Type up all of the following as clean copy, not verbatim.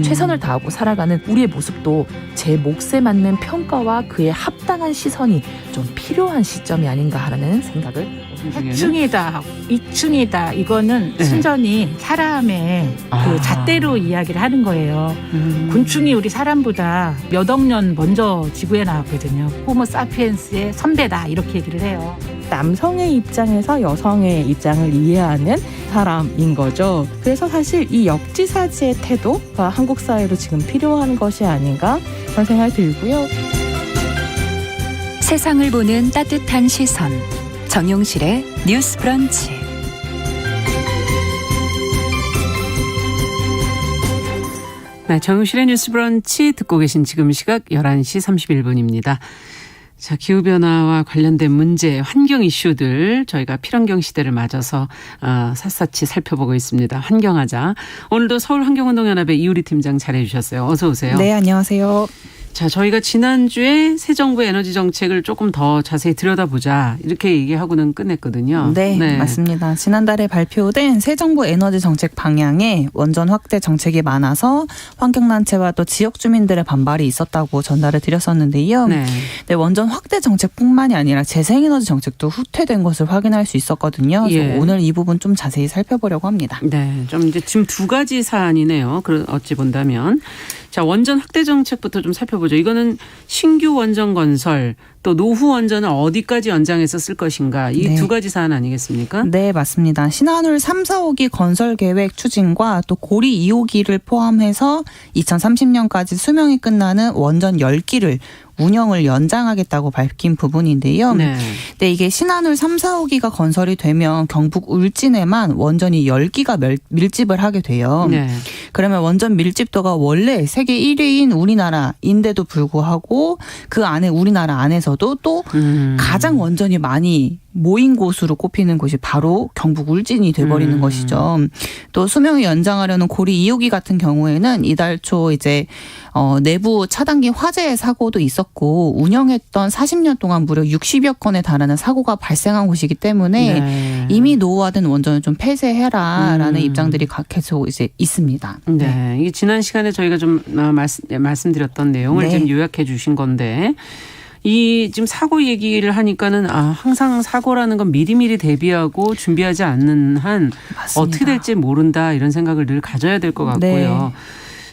최선을 다하고 살아가는 우리의 모습도 제 몫에 맞는 평가와 그에 합당한 시선이 좀 필요한 시점이 아닌가 하는 생각을 해충이다, 이충이다 이거는 순전히 사람의 그 잣대로 이야기를 하는 거예요. 곤충이 우리 사람보다 몇 억 년 먼저 지구에 나왔거든요. 호모 사피엔스의 선배다 이렇게 얘기를 해요. 남성의 입장에서 여성의 입장을 이해하는 사람인 거죠. 그래서 사실 이 역지사지의 태도가 한국 사회로 지금 필요한 것이 아닌가 그런 생각이 들고요. 세상을 보는 따뜻한 시선 정용실의 뉴스 브런치. 네, 정용실의 뉴스 브런치 듣고 계신 지금 시각 11시 31분입니다. 자, 기후변화와 관련된 문제, 환경 이슈들 저희가 필환경 시대를 맞아서 샅샅이 살펴보고 있습니다. 환경하자. 오늘도 서울환경운동연합의 이우리 팀장 잘해 주셨어요. 어서 오세요. 네, 안녕하세요. 자, 저희가 지난주에 새 정부의 에너지 정책을 조금 더 자세히 들여다보자 이렇게 얘기하고는 끝냈거든요. 네, 맞습니다. 지난달에 발표된 새 정부 에너지 정책 방향에 원전 확대 정책이 많아서 환경단체와 또 지역 주민들의 반발이 있었다고 전달을 드렸었는데요. 네. 네, 원전 확대 정책뿐만이 아니라 재생에너지 정책도 후퇴된 것을 확인할 수 있었거든요. 그래서 예. 오늘 이 부분 좀 자세히 살펴보려고 합니다. 네, 좀 이제 지금 두 가지 사안이네요. 어찌 본다면. 자, 원전 확대 정책부터 좀 살펴보죠. 이거는 신규 원전 건설 또 노후 원전을 어디까지 연장해서 쓸 것인가 이 두 가지 사안 아니겠습니까? 네, 맞습니다. 신한울 3, 4호기 건설 계획 추진과 또 고리 2호기를 포함해서 2030년까지 수명이 끝나는 원전 10기를 운영을 연장하겠다고 밝힌 부분인데요. 네. 근데 이게 신한울 3, 4호기가 건설이 되면 경북 울진에만 원전이 10기가 밀집을 하게 돼요. 네. 그러면 원전 밀집도가 원래 세계 1위인 우리나라인데도 불구하고 그 안에 우리나라 안에서도 또 가장 원전이 많이 모인 곳으로 꼽히는 곳이 바로 경북 울진이 돼버리는 것이죠. 또 수명을 연장하려는 고리 2호기 같은 경우에는 이달 초 이제 내부 차단기 화재 사고도 있었고 운영했던 40년 동안 무려 60여 건에 달하는 사고가 발생한 곳이기 때문에 이미 노후화된 원전을 좀 폐쇄해라라는 입장들이 계속 이제 있습니다. 네, 이게 지난 시간에 저희가 좀 말씀드렸던 내용을 좀 요약해 주신 건데. 이 지금 사고 얘기를 하니까는 항상 사고라는 건 미리미리 대비하고 준비하지 않는 한 맞습니다. 어떻게 될지 모른다 이런 생각을 늘 가져야 될 것 같고요. 네.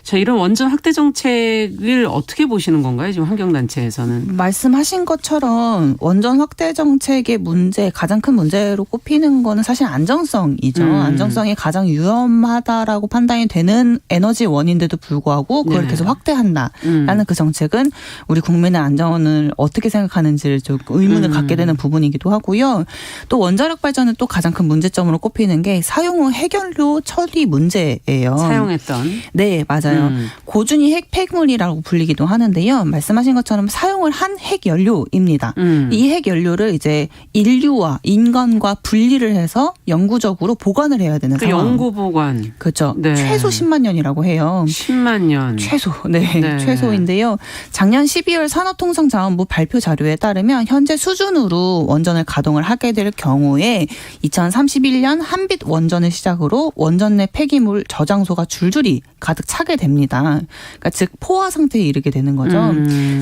자, 이런 원전 확대 정책을 어떻게 보시는 건가요? 지금 환경단체에서는. 말씀하신 것처럼 원전 확대 정책의 문제, 가장 큰 문제로 꼽히는 거는 사실 안정성이죠. 안정성이 가장 위험하다라고 판단이 되는 에너지 원인데도 불구하고 그걸 계속 확대한다라는 그 정책은 우리 국민의 안전을 어떻게 생각하는지를 좀 의문을 갖게 되는 부분이기도 하고요. 또 원자력 발전은 또 가장 큰 문제점으로 꼽히는 게 사용 후 핵연료 처리 문제예요. 사용했던. 네, 맞아요. 고준위 핵 폐기물이라고 불리기도 하는데요. 말씀하신 것처럼 사용을 한 핵연료입니다. 이 핵연료를 이제 인류와 인간과 분리를 해서 영구적으로 보관을 해야 되는 상황. 영구 보관. 그렇죠. 네. 최소 10만 년이라고 해요. 10만 년. 최소. 네. 최소인데요. 작년 12월 산업통상자원부 발표 자료에 따르면 현재 수준으로 원전을 가동을 하게 될 경우에 2031년 한빛 원전을 시작으로 원전 내 폐기물 저장소가 줄줄이 가득 차게 됩니다. 그러니까 즉 포화 상태에 이르게 되는 거죠.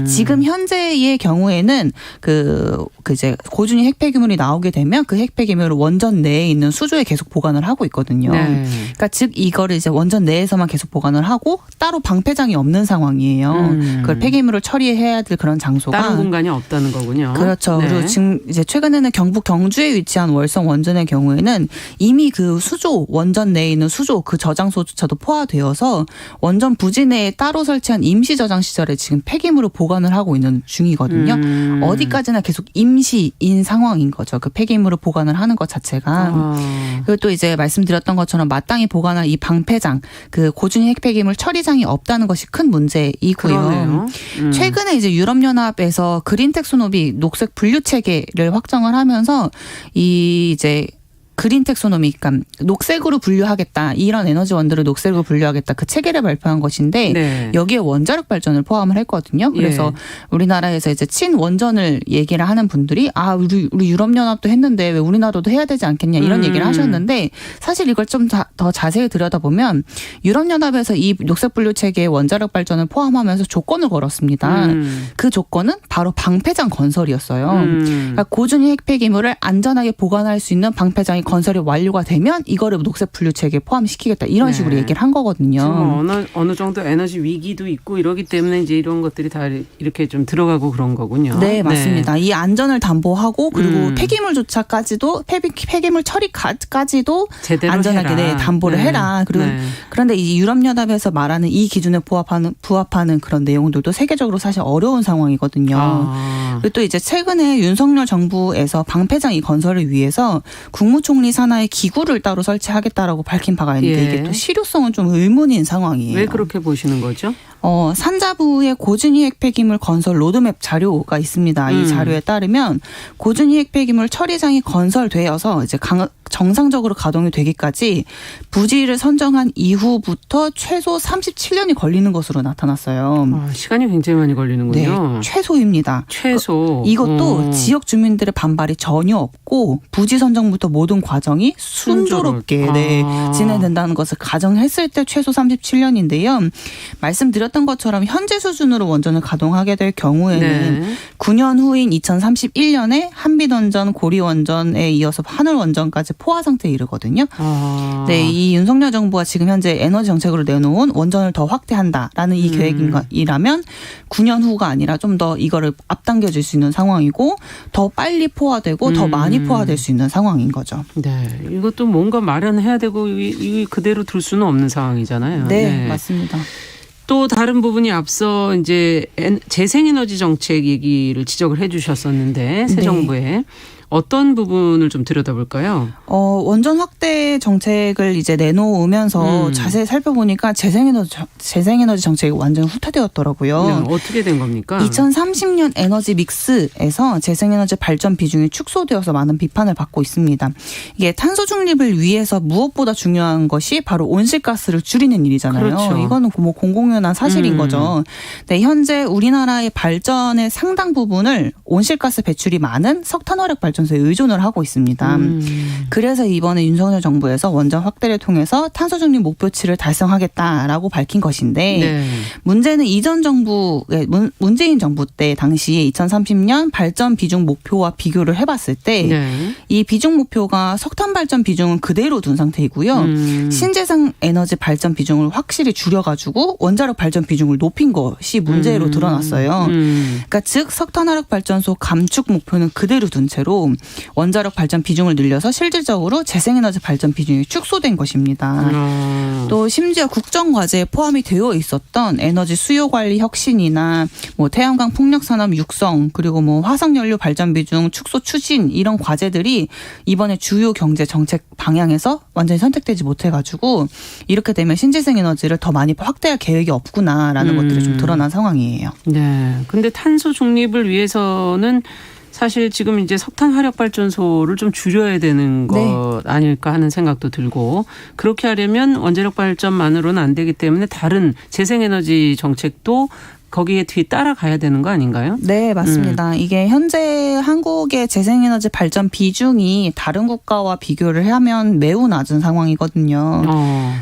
지금 현재의 경우에는 이제 고준위 핵폐기물이 나오게 되면 그 핵폐기물을 원전 내에 있는 수조에 계속 보관을 하고 있거든요. 네. 그러니까 즉 이거를 이제 원전 내에서만 계속 보관을 하고 따로 방패장이 없는 상황이에요. 그걸 폐기물을 처리해야 될 그런 장소가 다른 공간이 없다는 거군요. 그렇죠. 네. 그리고 지금 이제 최근에는 경북 경주에 위치한 월성 원전의 경우에는 이미 그 수조 원전 내에 있는 수조 그 저장소조차도 포화되어서 원전 부지 내에 따로 설치한 임시 저장 시설에 지금 폐기물을 보관을 하고 있는 중이거든요. 어디까지나 계속 임시인 상황인 거죠. 그 폐기물을 보관을 하는 것 자체가. 그리고 또 이제 말씀드렸던 것처럼 마땅히 보관할 이 방패장, 그 고준위 핵폐기물 처리장이 없다는 것이 큰 문제이고요. 최근에 이제 유럽연합에서 그린 텍소노미 녹색 분류 체계를 확정을 하면서 이 이제 그린 텍소노미, 그러니까 녹색으로 분류하겠다. 이런 에너지원들을 녹색으로 분류하겠다. 그 체계를 발표한 것인데 네. 여기에 원자력 발전을 포함을 했거든요. 그래서 우리나라에서 이제 친원전을 얘기를 하는 분들이 우리 유럽연합도 했는데 왜 우리나라도 해야 되지 않겠냐 이런 얘기를 하셨는데 사실 이걸 좀 더 자세히 들여다보면 유럽연합에서 이 녹색 분류 체계에 원자력 발전을 포함하면서 조건을 걸었습니다. 그 조건은 바로 방패장 건설이었어요. 그러니까 고준위 핵폐기물을 안전하게 보관할 수 있는 방패장이 건설이 완료가 되면 이거를 녹색 분류 체계에 포함시키겠다 이런 식으로 얘기를 한 거거든요. 지금 어느 정도 에너지 위기도 있고 이러기 때문에 이제 이런 것들이 다 이렇게 좀 들어가고 그런 거군요. 네, 맞습니다. 이 안전을 담보하고 그리고 폐기물조차까지도 폐기물 처리까지도 제대로 안전하게 해라. 담보를 해라. 그리고 그런데 이 유럽연합에서 말하는 이 기준에 부합하는 그런 내용들도 세계적으로 사실 어려운 상황이거든요. 그리고 또 이제 최근에 윤석열 정부에서 방패장 이 건설을 위해서 국무총리 산하에 기구를 따로 설치하겠다라고 밝힌 바가 있는데 이게 또 실효성은 좀 의문인 상황이에요. 왜 그렇게 보시는 거죠? 산자부의 고준위 핵폐기물 건설 로드맵 자료가 있습니다. 이 자료에 따르면 고준위 핵폐기물 처리장이 건설되어서 이제 정상적으로 가동이 되기까지 부지를 선정한 이후부터 최소 37년이 걸리는 것으로 나타났어요. 시간이 굉장히 많이 걸리는군요. 네, 최소입니다. 최소. 이것도 지역 주민들의 반발이 전혀 없고 부지 선정부터 모든 과정이 순조롭게 진행된다는 것을 가정했을 때 최소 37년인데요. 말씀드렸던 것처럼 현재 수준으로 원전을 가동하게 될 경우에는 9년 후인 2031년에 한빛원전, 고리원전에 이어서 한울원전까지 포화 상태에 이르거든요. 네, 이 윤석열 정부가 지금 현재 에너지 정책으로 내놓은 원전을 더 확대한다라는 이 계획이라면 9년 후가 아니라 좀 더 이거를 앞당겨질 수 있는 상황이고 더 빨리 포화되고 더 많이 포화될 수 있는 상황인 거죠. 네, 이것도 뭔가 마련해야 되고 이 그대로 둘 수는 없는 상황이잖아요. 네, 맞습니다. 또 다른 부분이 앞서 이제 재생에너지 정책 얘기를 지적을 해주셨었는데 새 정부에 어떤 부분을 좀 들여다볼까요? 원전 확대 정책을 이제 내놓으면서 자세히 살펴보니까 재생에너지 정책이 완전 후퇴되었더라고요. 네, 어떻게 된 겁니까? 2030년 에너지 믹스에서 재생에너지 발전 비중이 축소되어서 많은 비판을 받고 있습니다. 이게 탄소 중립을 위해서 무엇보다 중요한 것이 바로 온실가스를 줄이는 일이잖아요. 그렇죠. 이거는 뭐 공공연한 사실인 거죠. 네, 현재 우리나라의 발전의 상당 부분을 온실가스 배출이 많은 석탄화력 발전소에 의존을 하고 있습니다. 그래서 이번에 윤석열 정부에서 원전 확대를 통해서 탄소 중립 목표치를 달성하겠다라고 밝힌 것인데 문제는 이전 정부의 문재인 정부 때 당시에 2030년 발전 비중 목표와 비교를 해봤을 때 이 비중 목표가 석탄 발전 비중은 그대로 둔 상태이고요. 신재생 에너지 발전 비중을 확실히 줄여가지고 원자력 발전 비중을 높인 것이 문제로 드러났어요. 그러니까 즉 석탄화력 발전소 감축 목표는 그대로 둔 채로 원자력 발전 비중을 늘려서 실질적으로 재생에너지 발전 비중이 축소된 것입니다. 또 심지어 국정과제에 포함이 되어 있었던 에너지 수요 관리 혁신이나 뭐 태양광 풍력 산업 육성 그리고 뭐 화석연료 발전 비중 축소 추진 이런 과제들이 이번에 주요 경제 정책 방향에서 완전히 선택되지 못해가지고 이렇게 되면 신재생 에너지를 더 많이 확대할 계획이 없구나라는 것들이 좀 드러난 상황이에요. 네. 근데 탄소 중립을 위해서는 사실 지금 이제 석탄 화력 발전소를 좀 줄여야 되는 것 아닐까 하는 생각도 들고 그렇게 하려면 원자력 발전만으로는 안 되기 때문에 다른 재생에너지 정책도 거기에 뒤 따라가야 되는 거 아닌가요? 네, 맞습니다. 이게 현재 한국의 재생에너지 발전 비중이 다른 국가와 비교를 하면 매우 낮은 상황이거든요.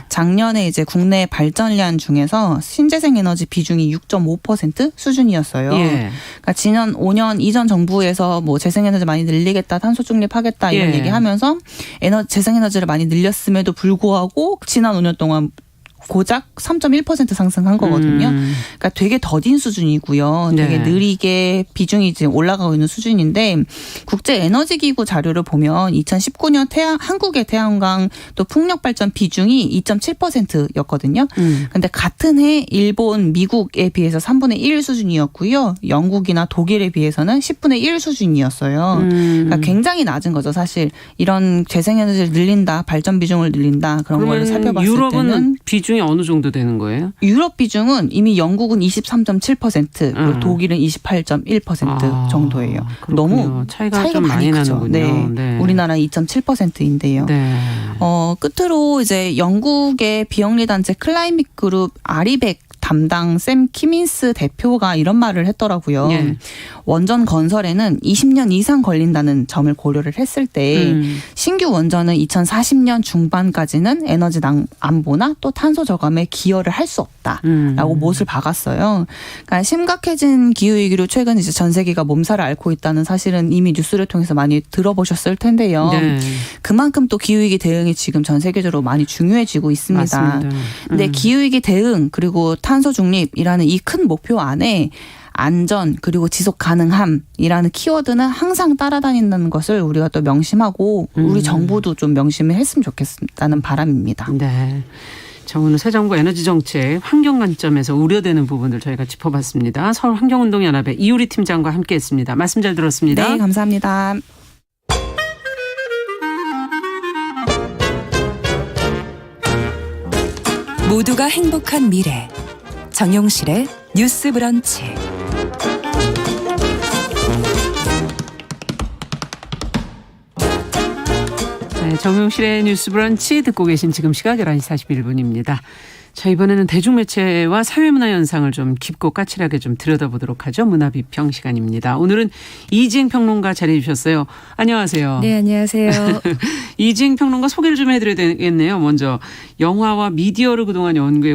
작년에 이제 국내 발전량 중에서 신재생에너지 비중이 6.5% 수준이었어요. 그러니까 지난 5년 이전 정부에서 뭐 재생에너지 많이 늘리겠다, 탄소 중립하겠다 이런 얘기하면서 재생에너지를 많이 늘렸음에도 불구하고 지난 5년 동안 고작 3.1% 상승한 거거든요. 그러니까 되게 더딘 수준이고요. 되게 느리게 비중이 지금 올라가고 있는 수준인데 국제에너지기구 자료를 보면 2019년 한국의 태양광 또 풍력 발전 비중이 2.7%였거든요. 그런데 같은 해 일본, 미국에 비해서 3분의 1 수준이었고요. 영국이나 독일에 비해서는 10분의 1 수준이었어요. 그러니까 굉장히 낮은 거죠. 사실 이런 재생에너지를 늘린다, 발전 비중을 늘린다 그런 걸 살펴봤을 유럽은 때는 비중 비중이 어느 정도 되는 거예요? 유럽 비중은 이미 영국은 23.7%, 그리고 독일은 28.1% 정도예요. 그렇군요. 너무 차이가 좀 많이 크죠. 나는군요. 네. 네. 우리나라 2.7%인데요. 네. 끝으로 이제 영국의 비영리 단체 클라이밋 그룹 아리백 담당 샘 키민스 대표가 이런 말을 했더라고요. 예. 원전 건설에는 20년 이상 걸린다는 점을 고려를 했을 때 신규 원전은 2040년 중반까지는 에너지 안보나 또 탄소 저감에 기여를 할 수 없다라고 못을 박았어요. 그러니까 심각해진 기후 위기로 최근 이제 전 세계가 몸살을 앓고 있다는 사실은 이미 뉴스를 통해서 많이 들어보셨을 텐데요. 네. 그만큼 또 기후 위기 대응이 지금 전 세계적으로 많이 중요해지고 있습니다. 맞습니다. 근데 기후 위기 대응 그리고 탄소 중립이라는 이 큰 목표 안에 안전 그리고 지속 가능함이라는 키워드는 항상 따라다닌다는 것을 우리가 또 명심하고 우리 정부도 좀 명심을 했으면 좋겠다는 바람입니다. 네. 자, 오늘 새 정부 에너지 정책 환경 관점에서 우려되는 부분들 저희가 짚어봤습니다. 서울환경운동연합의 이효리 팀장과 함께했습니다. 말씀 잘 들었습니다. 네, 감사합니다. 모두가 행복한 미래 정용실의 뉴스 브런치. 네, 정용실의 뉴스 브런치 듣고 계신 지금 시각 11시 41분입니다. 자, 이번에는 대중매체와 사회문화 현상을 좀 깊고 까칠하게 좀 들여다보도록 하죠. 문화비평 시간입니다. 오늘은 이지행 평론가 자리해 주셨어요. 안녕하세요. 네, 안녕하세요. 이지행 평론가 소개를 좀 해드려야 되겠네요. 먼저 영화와 미디어를 그동안 연구해